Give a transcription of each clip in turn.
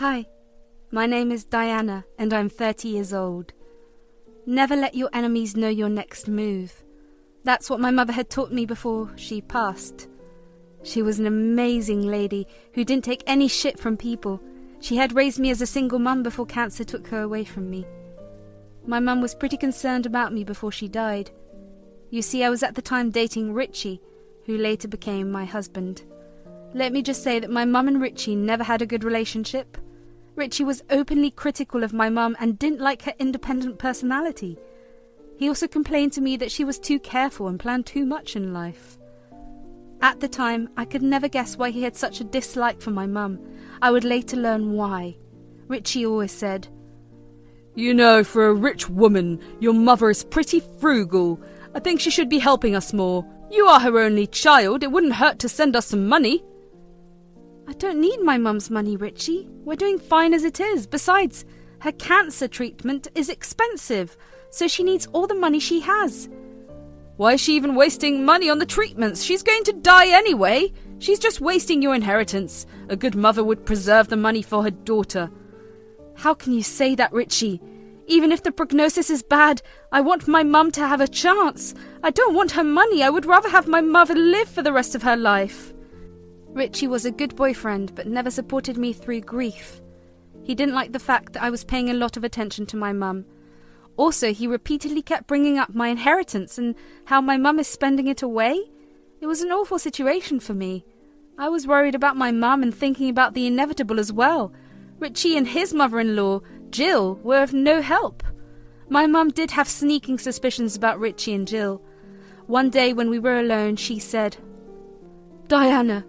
Hi, my name is Diana and I'm 30 years old. Never let your enemies know your next move. That's what my mother had taught me before she passed. She was an amazing lady who didn't take any shit from people. She had raised me as a single mum before cancer took her away from me. My mum was pretty concerned about me before she died. You see, I was at the time dating Richie, who later became my husband. Let me just say that my mum and Richie never had a good relationship. Richie was openly critical of my mum and didn't like her independent personality. He also complained to me that she was too careful and planned too much in life. At the time, I could never guess why he had such a dislike for my mum. I would later learn why. Richie always said, "You know, for a rich woman, your mother is pretty frugal. I think she should be helping us more. You are her only child. It wouldn't hurt to send us some money." I don't need my mum's money, Richie. We're doing fine as it is. Besides, her cancer treatment is expensive, so she needs all the money she has. Why is she even wasting money on the treatments? She's going to die anyway. She's just wasting your inheritance. A good mother would preserve the money for her daughter. How can you say that, Richie? Even if the prognosis is bad, I want my mum to have a chance. I don't want her money. I would rather have my mother live for the rest of her life. Richie was a good boyfriend, but never supported me through grief. He didn't like the fact that I was paying a lot of attention to my mum. Also, he repeatedly kept bringing up my inheritance and how my mum is spending it away. It was an awful situation for me. I was worried about my mum and thinking about the inevitable as well. Richie and his mother-in-law, Jill, were of no help. My mum did have sneaking suspicions about Richie and Jill. One day when we were alone, she said, "Diana,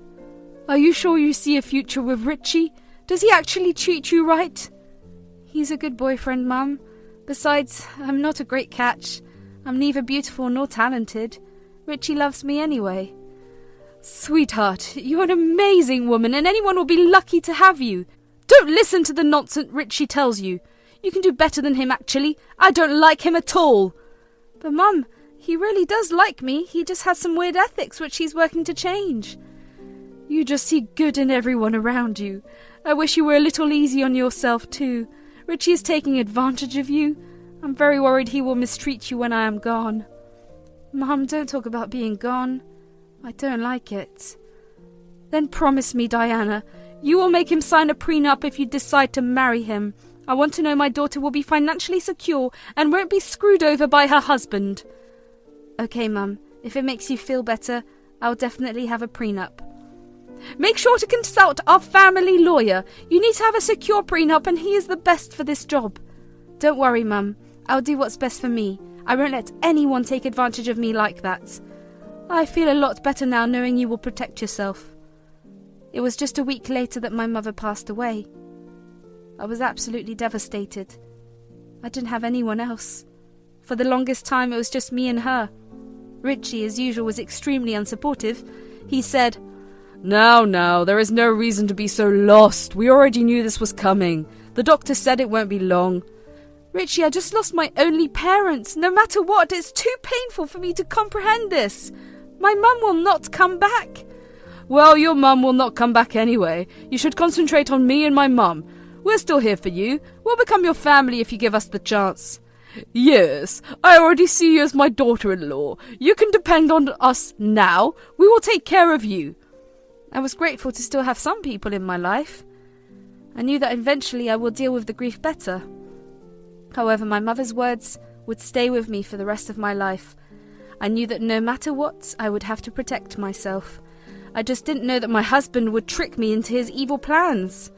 are you sure you see a future with Richie? Does he actually treat you right?" "He's a good boyfriend, Mum. Besides, I'm not a great catch. I'm neither beautiful nor talented. Richie loves me anyway." "Sweetheart, you're an amazing woman and anyone will be lucky to have you. Don't listen to the nonsense Richie tells you. You can do better than him, actually. I don't like him at all." "But Mum, he really does like me. He just has some weird ethics which he's working to change." "You just see good in everyone around you. I wish you were a little easy on yourself too. Richie is taking advantage of you. I'm very worried he will mistreat you when I am gone." "Mum, don't talk about being gone. I don't like it." "Then promise me, Diana, you will make him sign a prenup if you decide to marry him. I want to know my daughter will be financially secure and won't be screwed over by her husband." "Okay, Mum. If it makes you feel better, I'll definitely have a prenup." "Make sure to consult our family lawyer. You need to have a secure prenup and he is the best for this job." "Don't worry, Mum. I'll do what's best for me. I won't let anyone take advantage of me like that." "I feel a lot better now knowing you will protect yourself." It was just a week later that my mother passed away. I was absolutely devastated. I didn't have anyone else. For the longest time it was just me and her. Richie, as usual, was extremely unsupportive. He said, Now, there is no reason to be so lost. We already knew this was coming. The doctor said it won't be long." "Richie, I just lost my only parents. No matter what, it's too painful for me to comprehend this. My mum will not come back." "Well, your mum will not come back anyway. You should concentrate on me and my mum. We're still here for you. We'll become your family if you give us the chance." "Yes, I already see you as my daughter-in-law. You can depend on us now. We will take care of you." I was grateful to still have some people in my life. I knew that eventually I will deal with the grief better. However, my mother's words would stay with me for the rest of my life. I knew that no matter what, I would have to protect myself. I just didn't know that my husband would trick me into his evil plans.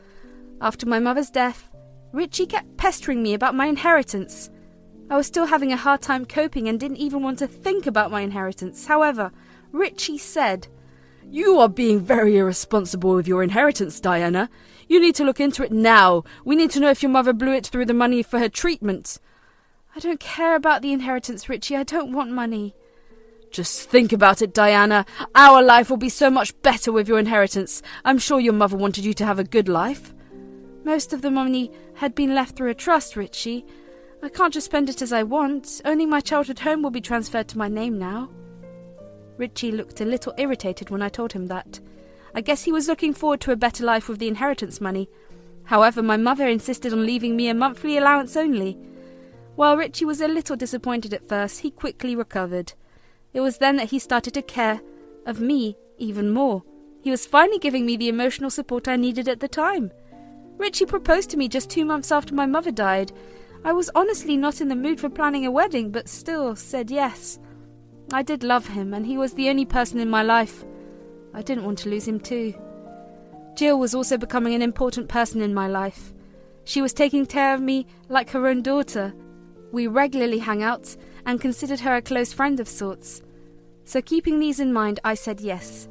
After my mother's death, Richie kept pestering me about my inheritance. I was still having a hard time coping and didn't even want to think about my inheritance. However, Richie said, "You are being very irresponsible with your inheritance, Diana. You need to look into it now. We need to know if your mother blew it through the money for her treatment." "I don't care about the inheritance, Richie. I don't want money." "Just think about it, Diana. Our life will be so much better with your inheritance. I'm sure your mother wanted you to have a good life." "Most of the money had been left through a trust, Richie. I can't just spend it as I want. Only my childhood home will be transferred to my name now." Richie looked a little irritated when I told him that. I guess he was looking forward to a better life with the inheritance money. However, my mother insisted on leaving me a monthly allowance only. While Richie was a little disappointed at first, he quickly recovered. It was then that he started to care of me even more. He was finally giving me the emotional support I needed at the time. Richie proposed to me just 2 months after my mother died. I was honestly not in the mood for planning a wedding, but still said yes. I did love him, and he was the only person in my life. I didn't want to lose him too. Jill was also becoming an important person in my life. She was taking care of me like her own daughter. We regularly hung out and considered her a close friend of sorts. So keeping these in mind, I said yes.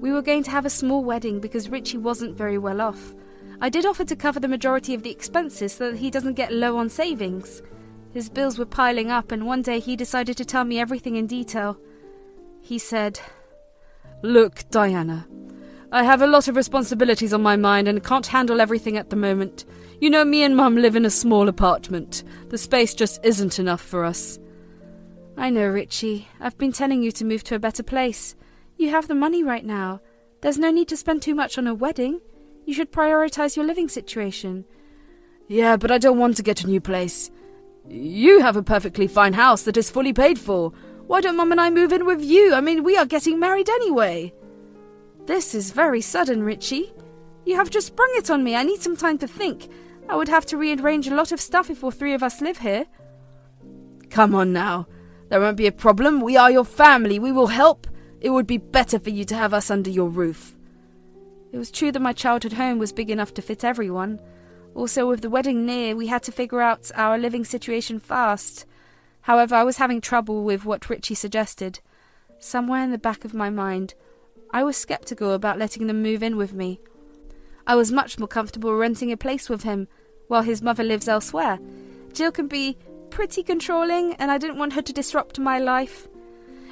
We were going to have a small wedding because Richie wasn't very well off. I did offer to cover the majority of the expenses so that he doesn't get low on savings. His bills were piling up, and one day he decided to tell me everything in detail. He said, "Look, Diana, I have a lot of responsibilities on my mind and can't handle everything at the moment. You know, me and Mum live in a small apartment. The space just isn't enough for us." "I know, Richie. I've been telling you to move to a better place. You have the money right now. There's no need to spend too much on a wedding. You should prioritise your living situation." "Yeah, but I don't want to get a new place. You have a perfectly fine house that is fully paid for. Why don't Mum and I move in with you? I mean, we are getting married anyway." "This is very sudden, Richie. You have just sprung it on me. I need some time to think. I would have to rearrange a lot of stuff if all 3 of us live here." "Come on now. There won't be a problem. We are your family. We will help. It would be better for you to have us under your roof." It was true that my childhood home was big enough to fit everyone. Also, with the wedding near, we had to figure out our living situation fast. However, I was having trouble with what Richie suggested. Somewhere in the back of my mind, I was sceptical about letting them move in with me. I was much more comfortable renting a place with him, while his mother lives elsewhere. Jill can be pretty controlling, and I didn't want her to disrupt my life.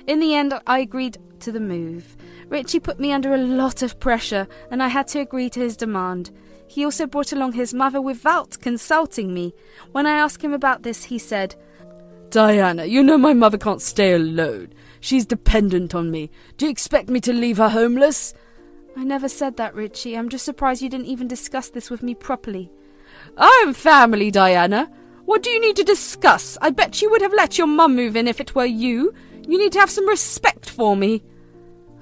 In the end, I agreed to the move. Richie put me under a lot of pressure, and I had to agree to his demand. He also brought along his mother without consulting me. When I asked him about this, he said, "Diana, you know my mother can't stay alone. She's dependent on me. Do you expect me to leave her homeless?" "I never said that, Richie. I'm just surprised you didn't even discuss this with me properly." "I'm family, Diana. What do you need to discuss? I bet you would have let your mum move in if it were you. You need to have some respect for me."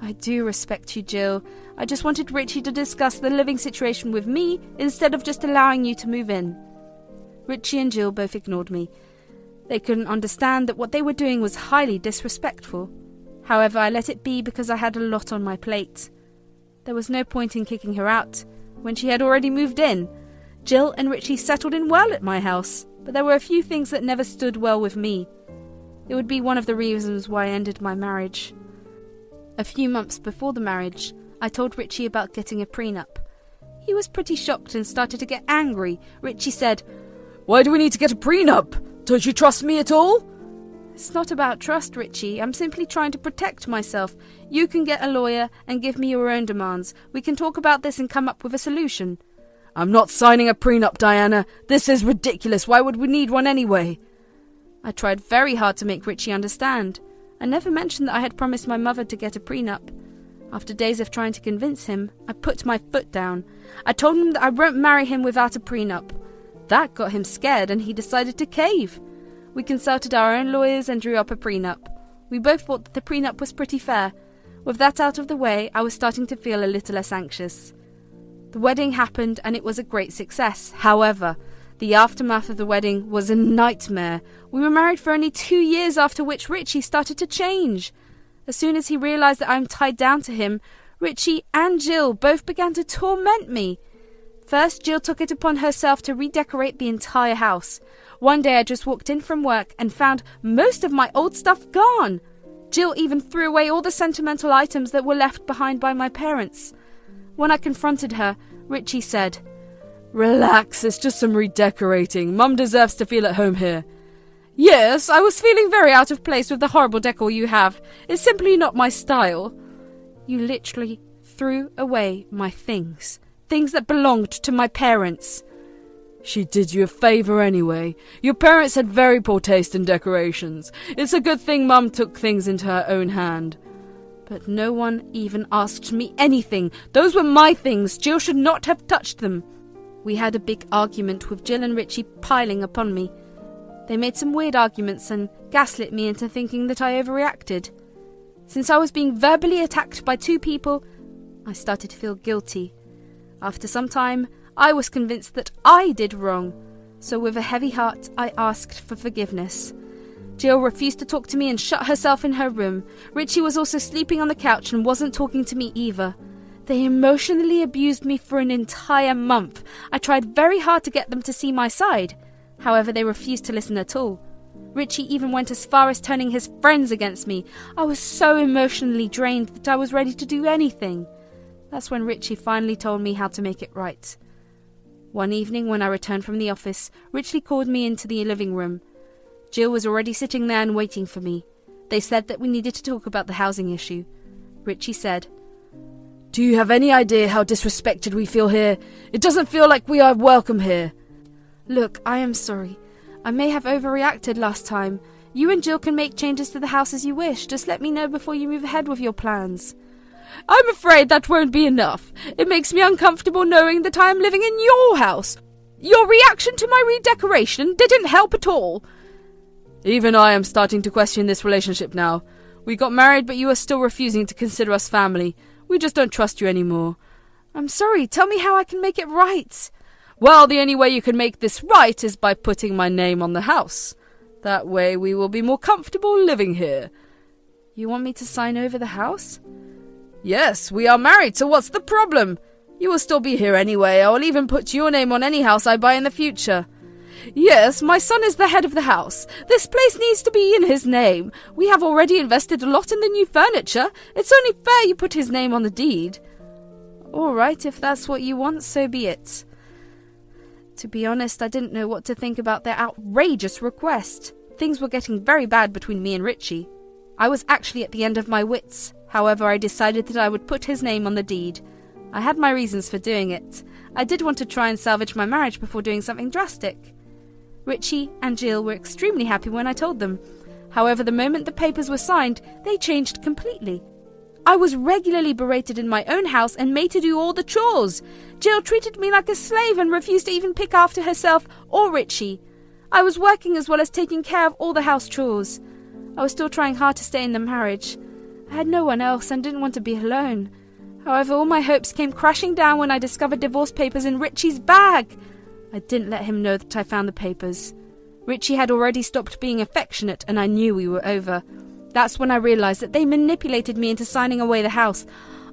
"I do respect you, Jill. I just wanted Richie to discuss the living situation with me instead of just allowing you to move in." Richie and Jill both ignored me. They couldn't understand that what they were doing was highly disrespectful. However, I let it be because I had a lot on my plate. There was no point in kicking her out when she had already moved in. Jill and Richie settled in well at my house, but there were a few things that never stood well with me. It would be one of the reasons why I ended my marriage. A few months before the marriage, I told Richie about getting a prenup. He was pretty shocked and started to get angry. Richie said, "Why do we need to get a prenup? Don't you trust me at all?" "It's not about trust, Richie. I'm simply trying to protect myself. You can get a lawyer and give me your own demands. We can talk about this and come up with a solution." "I'm not signing a prenup, Diana. This is ridiculous. Why would we need one anyway?" I tried very hard to make Richie understand. I never mentioned that I had promised my mother to get a prenup. After days of trying to convince him, I put my foot down. I told him that I won't marry him without a prenup. That got him scared and he decided to cave. We consulted our own lawyers and drew up a prenup. We both thought that the prenup was pretty fair. With that out of the way, I was starting to feel a little less anxious. The wedding happened and it was a great success. However, the aftermath of the wedding was a nightmare. We were married for only 2 years, after which Richie started to change. As soon as he realised that I'm tied down to him, Richie and Jill both began to torment me. First, Jill took it upon herself to redecorate the entire house. One day I just walked in from work and found most of my old stuff gone. Jill even threw away all the sentimental items that were left behind by my parents. When I confronted her, Richie said, "Relax, it's just some redecorating. Mum deserves to feel at home here." "Yes, I was feeling very out of place with the horrible decor you have. It's simply not my style." "You literally threw away my things. Things that belonged to my parents." "She did you a favour anyway. Your parents had very poor taste in decorations. It's a good thing Mum took things into her own hand." "But no one even asked me anything. Those were my things. Jill should not have touched them." We had a big argument with Jill and Richie piling upon me. They made some weird arguments and gaslit me into thinking that I overreacted. Since I was being verbally attacked by two people, I started to feel guilty. After some time, I was convinced that I did wrong, so with a heavy heart, I asked for forgiveness. Jill refused to talk to me and shut herself in her room. Richie was also sleeping on the couch and wasn't talking to me either. They emotionally abused me for an entire month. I tried very hard to get them to see my side. However, they refused to listen at all. Richie even went as far as turning his friends against me. I was so emotionally drained that I was ready to do anything. That's when Richie finally told me how to make it right. One evening when I returned from the office, Richie called me into the living room. Jill was already sitting there and waiting for me. They said that we needed to talk about the housing issue. Richie said, "Do you have any idea how disrespected we feel here? It doesn't feel like we are welcome here." "Look, I am sorry. I may have overreacted last time. You and Jill can make changes to the house as you wish. Just let me know before you move ahead with your plans." "I'm afraid that won't be enough. It makes me uncomfortable knowing that I am living in your house. Your reaction to my redecoration didn't help at all." "Even I am starting to question this relationship now. We got married, but you are still refusing to consider us family. We just don't trust you anymore." "I'm sorry. Tell me how I can make it right." "Well, the only way you can make this right is by putting my name on the house. That way we will be more comfortable living here." "You want me to sign over the house?" "Yes, we are married, so what's the problem? You will still be here anyway. I will even put your name on any house I buy in the future." "Yes, my son is the head of the house. This place needs to be in his name. We have already invested a lot in the new furniture. It's only fair you put his name on the deed." "All right, if that's what you want, so be it." To be honest, I didn't know what to think about their outrageous request. Things were getting very bad between me and Richie. I was actually at the end of my wits. However, I decided that I would put his name on the deed. I had my reasons for doing it. I did want to try and salvage my marriage before doing something drastic. Richie and Jill were extremely happy when I told them. However, the moment the papers were signed, they changed completely. I was regularly berated in my own house and made to do all the chores. Jill treated me like a slave and refused to even pick after herself or Richie. I was working as well as taking care of all the house chores. I was still trying hard to stay in the marriage. I had no one else and didn't want to be alone. However, all my hopes came crashing down when I discovered divorce papers in Richie's bag. I didn't let him know that I found the papers. Richie had already stopped being affectionate and I knew we were over. That's when I realized that they manipulated me into signing away the house.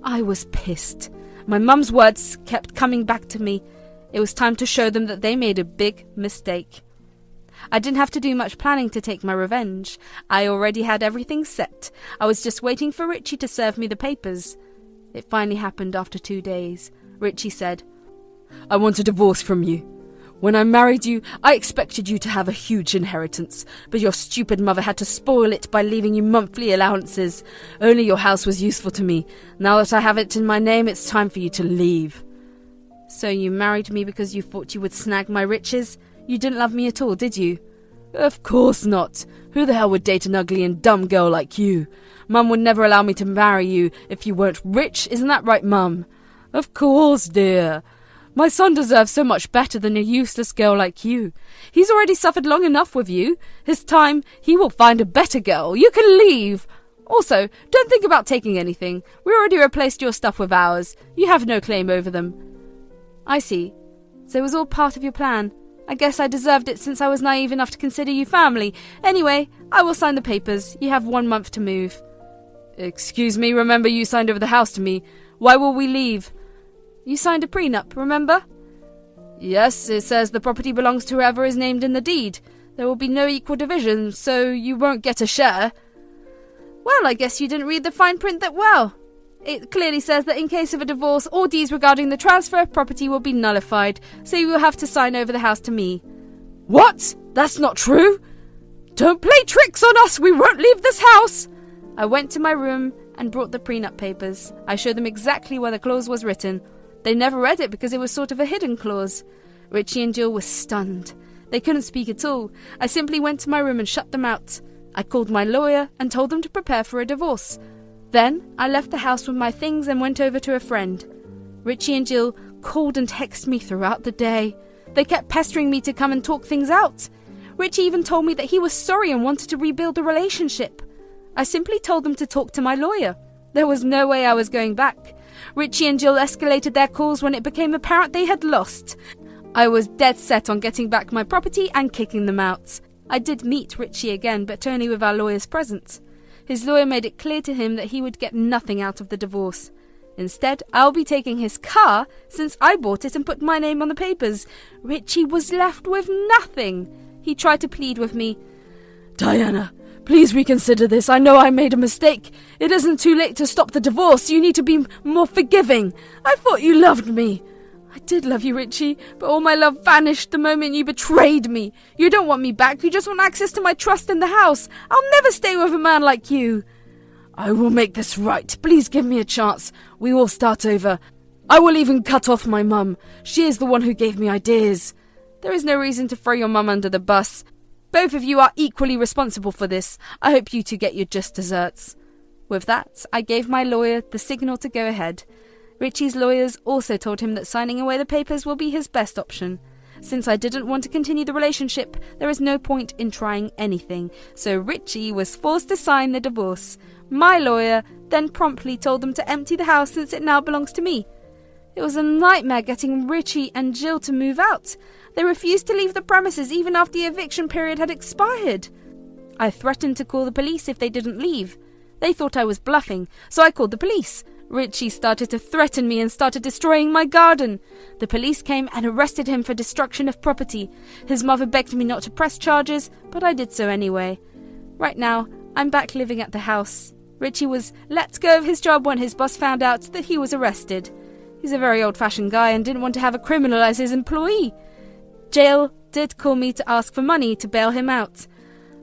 I was pissed. My mum's words kept coming back to me. It was time to show them that they made a big mistake. I didn't have to do much planning to take my revenge. I already had everything set. I was just waiting for Richie to serve me the papers. It finally happened after 2 days. Richie said, "I want a divorce from you. When I married you, I expected you to have a huge inheritance, but your stupid mother had to spoil it by leaving you monthly allowances. Only your house was useful to me. Now that I have it in my name, it's time for you to leave." "So you married me because you thought you would snag my riches? You didn't love me at all, did you?" "Of course not. Who the hell would date an ugly and dumb girl like you? Mum would never allow me to marry you if you weren't rich, isn't that right, Mum?" "Of course, dear. My son deserves so much better than a useless girl like you. He's already suffered long enough with you. His time, he will find a better girl. You can leave. Also, don't think about taking anything. We already replaced your stuff with ours. You have no claim over them." "I see. So it was all part of your plan. I guess I deserved it since I was naive enough to consider you family. Anyway, I will sign the papers. You have 1 month to move." "Excuse me, remember you signed over the house to me. Why will we leave?" "You signed a prenup, remember?" "Yes, it says the property belongs to whoever is named in the deed. There will be no equal division, so you won't get a share." "Well, I guess you didn't read the fine print that well. It clearly says that in case of a divorce, all deeds regarding the transfer of property will be nullified, so you will have to sign over the house to me." "What? That's not true. Don't play tricks on us. We won't leave this house." I went to my room and brought the prenup papers. I showed them exactly where the clause was written. They never read it because it was sort of a hidden clause. Richie and Jill were stunned. They couldn't speak at all. I simply went to my room and shut them out. I called my lawyer and told them to prepare for a divorce. Then I left the house with my things and went over to a friend. Richie and Jill called and texted me throughout the day. They kept pestering me to come and talk things out. Richie even told me that he was sorry and wanted to rebuild the relationship. I simply told them to talk to my lawyer. There was no way I was going back. Richie and Jill escalated their calls when it became apparent they had lost. I was dead set on getting back my property and kicking them out. I did meet Richie again, but only with our lawyers present. His lawyer made it clear to him that he would get nothing out of the divorce. Instead, I'll be taking his car since I bought it and put my name on the papers. Richie was left with nothing. He tried to plead with me. Diana, please reconsider this. I know I made a mistake. It isn't too late to stop the divorce. You need to be more forgiving. I thought you loved me. I did love you, Richie, but all my love vanished the moment you betrayed me. You don't want me back. You just want access to my trust in the house. I'll never stay with a man like you. I will make this right. Please give me a chance. We will start over. I will even cut off my mum. She is the one who gave me ideas. There is no reason to throw your mum under the bus. Both of you are equally responsible for this. I hope you two get your just desserts. With that, I gave my lawyer the signal to go ahead. Richie's lawyers also told him that signing away the papers will be his best option. Since I didn't want to continue the relationship, there is no point in trying anything, so Richie was forced to sign the divorce. My lawyer then promptly told them to empty the house since it now belongs to me. It was a nightmare getting Richie and Jill to move out. They refused to leave the premises even after the eviction period had expired. I threatened to call the police if they didn't leave. They thought I was bluffing, so I called the police. Richie started to threaten me and started destroying my garden. The police came and arrested him for destruction of property. His mother begged me not to press charges, but I did so anyway. Right now, I'm back living at the house. Richie was let go of his job when his boss found out that he was arrested. He's a very old-fashioned guy and didn't want to have a criminal as his employee. Jill did call me to ask for money to bail him out.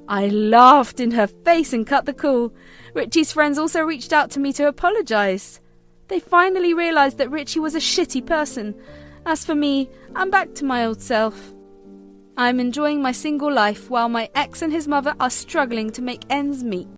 I laughed in her face and cut the call. Richie's friends also reached out to me to apologise. They finally realised that Richie was a shitty person. As for me, I'm back to my old self. I'm enjoying my single life while my ex and his mother are struggling to make ends meet.